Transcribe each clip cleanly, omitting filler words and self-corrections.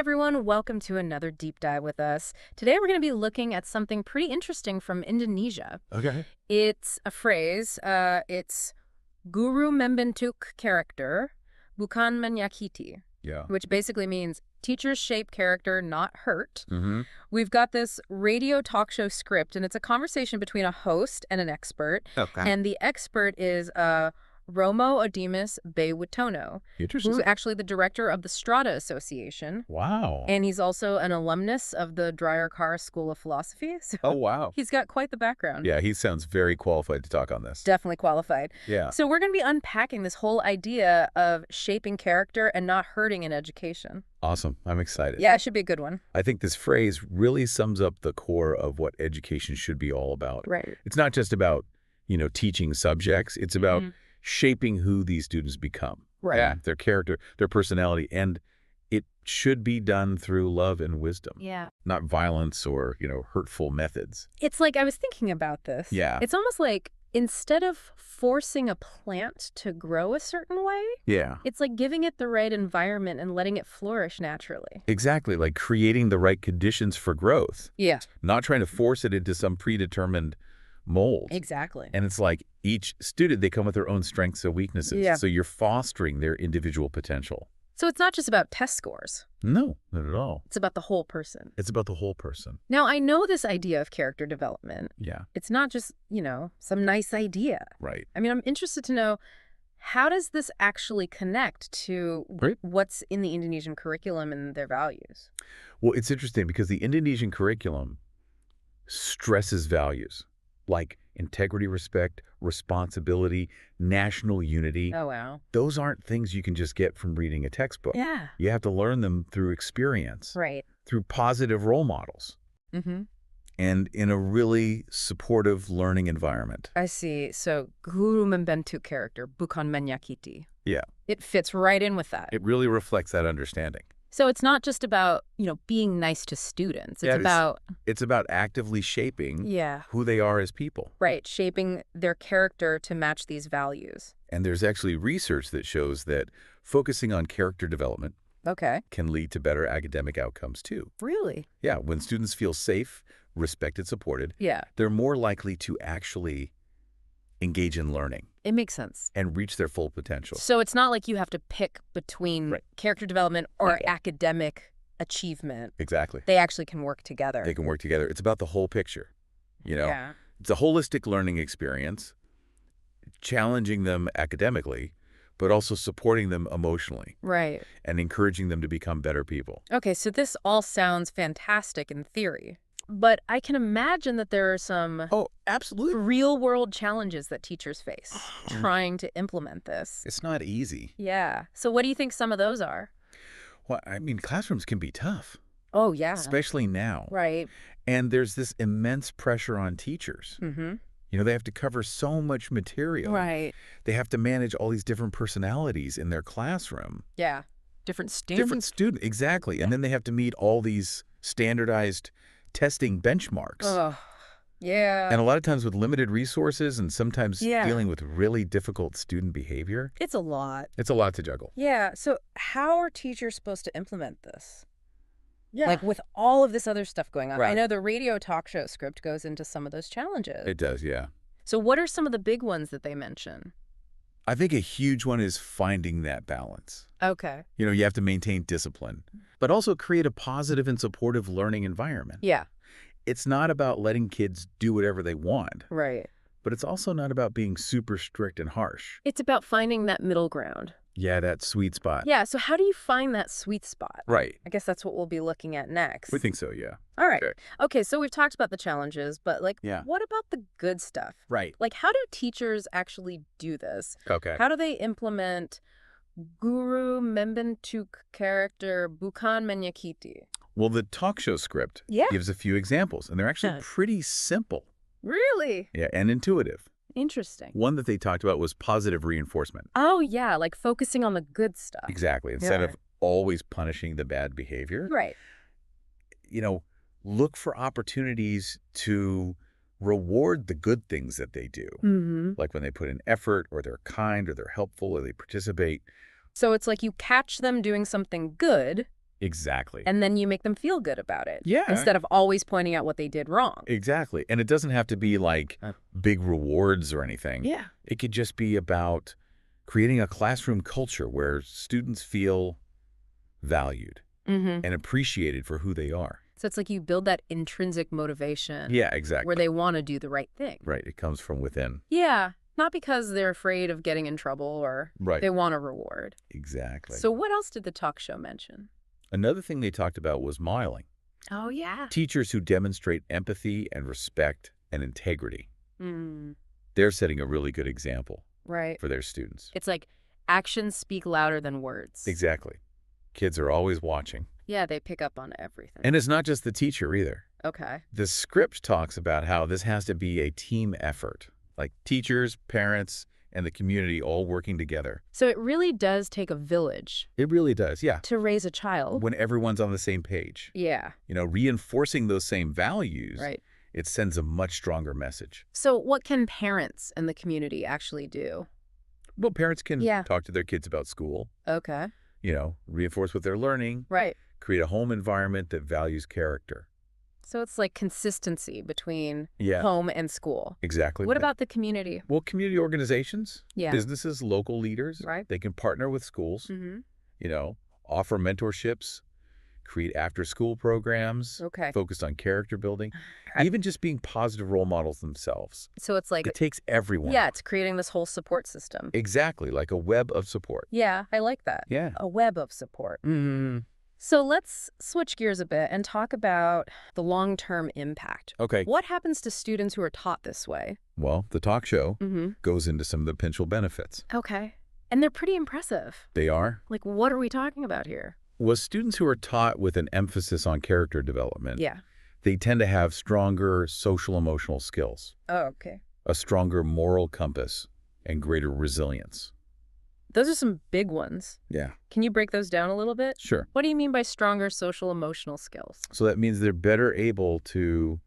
everyone, welcome to another deep dive with us. Today we're going to be looking at something pretty interesting from Indonesia. Okay. It's a phrase, it's Guru Membentuk Karakter, Bukan Menyakiti, Yeah. which basically means teachers shape character, not hurt. Mm-hmm. We've got this radio talk show script, and it's a conversation between a host and an expert. Okay. And the expert is Romo Odemus Bei Witono, Interesting. who's actually the director of the Strata Association. Wow. And he's also an alumnus of the Dreyer-Carr School of Philosophy. So Oh, wow. he's got quite the background. Yeah, he sounds very qualified to talk on this. Definitely qualified. Yeah. So we're going to be unpacking this whole idea of shaping character and not hurting in education. Awesome. I'm excited. Yeah, it should be a good one. I think this phrase really sums up the core of what education should be all about. Right. It's not just about, teaching subjects. It's about shaping who these students become. Right. Yeah, their character, their personality, and it should be done through love and wisdom. Yeah. Not violence or, hurtful methods. It's like, I was thinking about this. Yeah. It's almost like instead of forcing a plant to grow a certain way, Yeah. it's like giving it the right environment and letting it flourish naturally. Exactly, like creating the right conditions for growth. Yeah. Not trying to force it into some predetermined mold. Exactly. And it's like each student, they come with their own strengths and weaknesses. Yeah. So you're fostering their individual potential. So it's not just about test scores. No, not at all. It's about the whole person. It's about the whole person. Now, I know this idea of character development. Yeah, It's not just, some nice idea. right. I mean, I'm interested to know, how does this actually connect to Right. what's in the Indonesian curriculum and their values? Well, it's interesting because the Indonesian curriculum stresses values like integrity, respect, responsibility, national unity. Oh, wow. Those aren't things you can just get from reading a textbook. Yeah. You have to learn them through experience, Right. through positive role models, Mm-hmm. and in a really supportive learning environment. I see. So, Guru Membentuk Karakter, Bukan Menyakiti. Yeah. It fits right in with that. It really reflects that understanding. So it's not just about, being nice to students. It's Yeah, about, It's about actively shaping yeah, who they are as people. right, shaping their character to match these values. And there's actually research that shows that focusing on character development Okay. can lead to better academic outcomes too. Really? Yeah, when students feel safe, respected, supported, Yeah, they're more likely to actually engage in learning it makes sense. and reach their full potential. So it's not like you have to pick between Right. character development or Right. academic achievement. Exactly. They actually can work together. They can work together. It's about the whole picture. Yeah. It's a holistic learning experience, challenging them academically, but also supporting them emotionally Right. and encouraging them to become better people. Okay, so this all sounds fantastic in theory. But I can imagine that there are some Oh, absolutely. real-world challenges that teachers face trying to implement this. It's not easy. Yeah. So what do you think some of those are? Well, I mean, classrooms can be tough, Oh, yeah. especially now. Right. And there's this immense pressure on teachers. Mm-hmm. They have to cover so much material. Right. They have to manage all these different personalities in their classroom. Yeah. Different students. Different students, exactly. And then they have to meet all these standardized testing benchmarks. Oh, yeah. And a lot of times with limited resources and sometimes Yeah. dealing with really difficult student behavior, It's a lot. it's a lot to juggle. Yeah. So how are teachers supposed to implement this? Yeah. Like with all of this other stuff going on. I Right. know the radio talk show script goes into some of those challenges. It does, yeah. So what are some of the big ones that they mention? I think a huge one is finding that balance. Okay. You have to maintain discipline, but also create a positive and supportive learning environment. Yeah. It's not about letting kids do whatever they want, Right. but it's also not about being super strict and harsh. It's about finding that middle ground. Yeah, that sweet spot. Yeah. So how do you find that sweet spot? Right. I guess that's what we'll be looking at next. We think so, yeah. All right. Okay. Okay. So we've talked about the challenges, but Yeah. what about the good stuff? Right. Like, how do teachers actually do this? Okay. How do they implement Guru Membentuk Karakter, Bukan Menyakiti? Well, the talk show script Yeah. gives a few examples, and they're actually Huh. pretty simple. Really? Yeah, and intuitive. Interesting. One that they talked about was positive reinforcement. Oh, yeah, like focusing on the good stuff. Exactly. Instead Yeah. of always punishing the bad behavior, Right. look for opportunities to reward the good things that they do. Mm-hmm. Like when they put in effort or they're kind or they're helpful or they participate. So it's like you catch them doing something good, Exactly. And then you make them feel good about it. Yeah. Instead of always pointing out what they did wrong. Exactly. And it doesn't have to be like big rewards or anything. Yeah. It could just be about creating a classroom culture where students feel valued and appreciated for who they are. So it's like you build that intrinsic motivation. Yeah, exactly. Where they want to do the right thing. Right. It comes from within. Yeah. Not because they're afraid of getting in trouble or they want a reward. Exactly. So what else did the talk show mention? Another thing they talked about was modeling. Oh, yeah. Teachers who demonstrate empathy and respect and integrity. Mm. They're setting a really good example Right. for their students. It's like actions speak louder than words. Exactly. Kids are always watching. Yeah, they pick up on everything. And it's not just the teacher either. Okay. The script talks about how this has to be a team effort, like teachers, parents, and the community all working together. So it really does take a village. It really does, yeah. To raise a child. When everyone's on the same page. Yeah. You know, reinforcing those same values, right. It sends a much stronger message. So what can parents and the community actually do? Well, parents can talk to their kids about school. Okay. You know, reinforce what they're learning. Right. Create a home environment that values character. So it's like consistency between Yeah. home and school. Exactly. What about the community? Well, community organizations, Yeah. businesses, local leaders, Right. They can partner with schools, Mm-hmm. you know, offer mentorships, create after-school programs, Okay. focused on character building, Right. even just being positive role models themselves. So it's like, It takes everyone. yeah, it's creating this whole support system. Exactly, like a web of support. Yeah, I like that. Yeah. A web of support. Mm-hmm. So let's switch gears a bit and talk about the long-term impact. Okay. What happens to students who are taught this way? Well, the talk show Mm-hmm. goes into some of the potential benefits. Okay. And they're pretty impressive. They are. Like, what are we talking about here? Well, students who are taught with an emphasis on character development, Yeah. they tend to have stronger social-emotional skills, Oh, okay. a stronger moral compass, and greater resilience. Those are some big ones. Yeah. Can you break those down a little bit? Sure. What do you mean by stronger social emotional skills? So that means they're better able to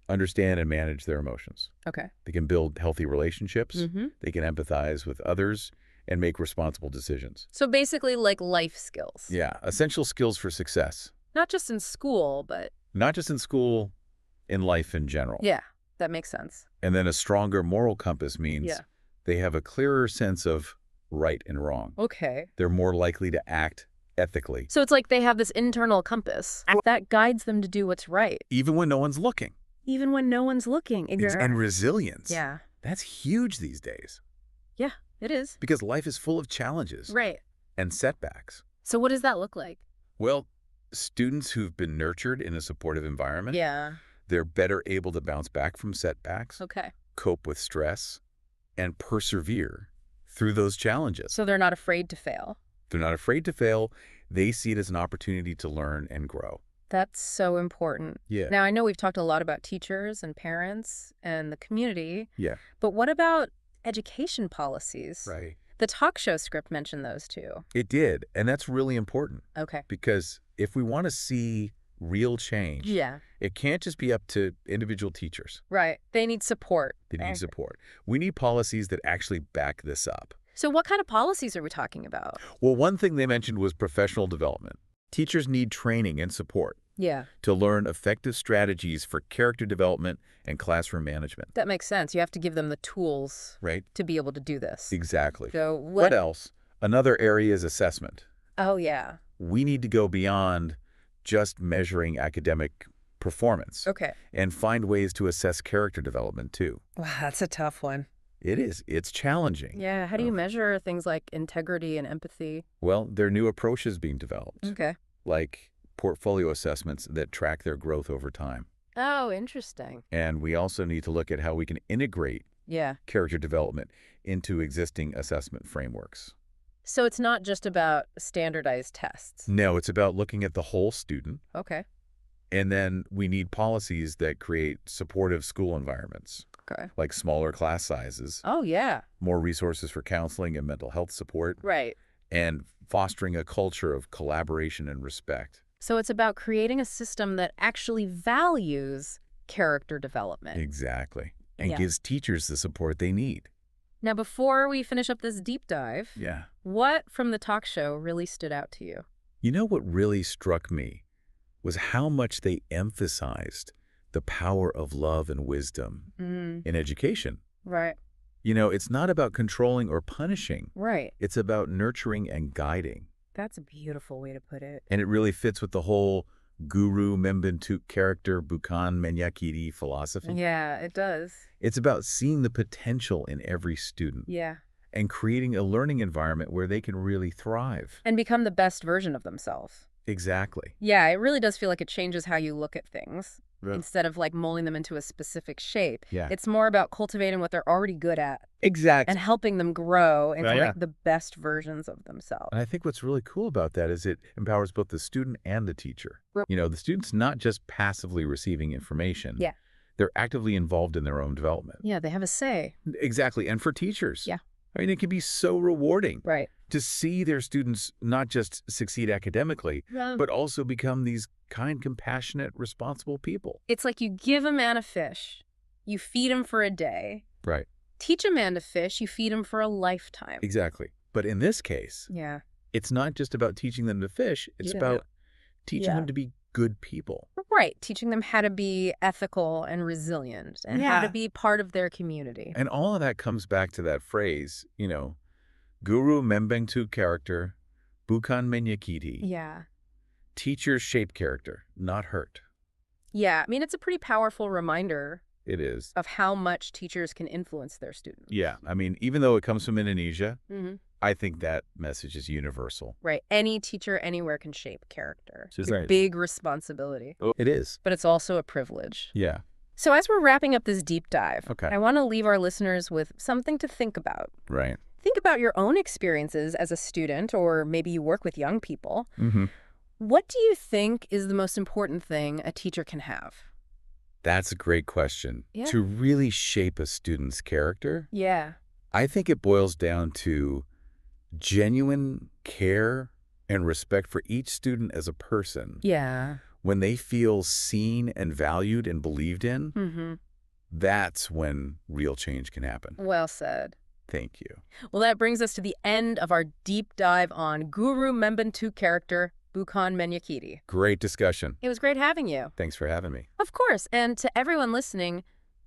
understand and manage their emotions. Okay. They can build healthy relationships. Mm-hmm. They can empathize with others and make responsible decisions. So basically like life skills. Yeah, essential skills for success. Not just in school, but... Not just in school, in life in general. Yeah, that makes sense. And then a stronger moral compass means they have a clearer sense of right and wrong. Okay. They're more likely to act ethically. So it's like they have this internal compass that guides them to do what's right. Even when no one's looking. Even when no one's looking. And resilience. Yeah. That's huge these days. Yeah, it is. Because life is full of challenges. Right. And setbacks. So what does that look like? Well, students who've been nurtured in a supportive environment, Yeah. they're better able to bounce back from setbacks, Okay. cope with stress, and persevere through those challenges. So they're not afraid to fail. They're not afraid to fail. They see it as an opportunity to learn and grow. That's so important. Yeah. Now, I know we've talked a lot about teachers and parents and the community. Yeah. But what about education policies? Right. The talk show script mentioned those too. It did. And that's really important. Okay. Because if we want to see real change, Yeah. it can't just be up to individual teachers. Right. They need support. They need support. We need policies that actually back this up. So what kind of policies are we talking about? Well, one thing they mentioned was professional development. Teachers need training and support Yeah. to learn effective strategies for character development and classroom management. That makes sense. You have to give them the tools Right? to be able to do this. Exactly. So What else? Another area is assessment. Oh, yeah. We need to go beyond just measuring academic performance Okay. and find ways to assess character development too. Wow, that's a tough one. It is. It's challenging. Yeah. How do you measure things like integrity and empathy? Well, there are new approaches being developed, Okay. like portfolio assessments that track their growth over time. Oh, interesting. And we also need to look at how we can integrate Yeah. character development into existing assessment frameworks. So it's not just about standardized tests. No, it's about looking at the whole student. Okay. And then we need policies that create supportive school environments, Okay. like smaller class sizes, Oh, yeah. more resources for counseling and mental health support, Right. and fostering a culture of collaboration and respect. So it's about creating a system that actually values character development. Exactly. And Yeah. gives teachers the support they need. Now, before we finish up this deep dive, Yeah. what from the talk show really stood out to you? You know what really struck me was how much they emphasized the power of love and wisdom Mm, in education. right. It's not about controlling or punishing. Right. It's about nurturing and guiding. That's a beautiful way to put it. And it really fits with the whole Guru Membentuk Karakter Bukan Menyakiti philosophy. Yeah, it does. It's about seeing the potential in every student Yeah. and creating a learning environment where they can really thrive. And become the best version of themselves. Exactly. Yeah, it really does feel like it changes how you look at things. Yeah. Instead of like molding them into a specific shape. Yeah. It's more about cultivating what they're already good at Exactly. and helping them grow into Yeah. like the best versions of themselves. And I think what's really cool about that is it empowers both the student and the teacher. Right. The student's not just passively receiving information. Yeah. They're actively involved in their own development. Yeah, they have a say. Exactly. And for teachers. Yeah. I mean, it can be so rewarding Right. to see their students not just succeed academically, but also become these kind, compassionate, responsible people. It's like you give a man a fish, you feed him for a day. Right. Teach a man to fish, you feed him for a lifetime. Exactly. But in this case, Yeah. it's not just about teaching them to fish. It's Yeah. about teaching Yeah. them to be good people. Right. Teaching them how to be ethical and resilient and how to Yeah. be part of their community. And all of that comes back to that phrase, Guru Membentuk Karakter, Bukan Menyakiti. Yeah. Teachers shape character, not hurt. Yeah. I mean, it's a pretty powerful reminder It is. of how much teachers can influence their students. Yeah. I mean, even though it comes from Indonesia, Mm-hmm. I think that message is universal. Right. Any teacher anywhere can shape character. It's a Right. big responsibility, It is. but it's also a privilege. Yeah. So as we're wrapping up this deep dive, Okay. I want to leave our listeners with something to think about. Right. Think about your own experiences as a student, or maybe you work with young people. Mm-hmm. What do you think is the most important thing a teacher can have? That's a great question. Yeah. To really shape a student's character, Yeah. I think it boils down to genuine care and respect for each student as a person. Yeah. When they feel seen and valued and believed in, Mm-hmm. that's when real change can happen. Well said. Thank you. Well, that brings us to the end of our deep dive on Guru Membentuk Karakter, Bukan Menyakiti. Great discussion. It was great having you. Thanks for having me. Of course. And to everyone listening,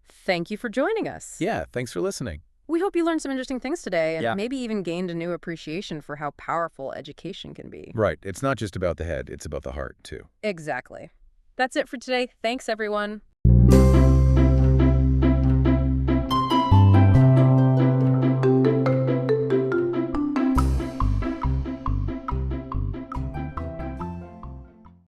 thank you for joining us. Yeah, thanks for listening. We hope you learned some interesting things today and Yeah. maybe even gained a new appreciation for how powerful education can be. Right. It's not just about the head, it's about the heart, too. Exactly. That's it for today. Thanks, everyone.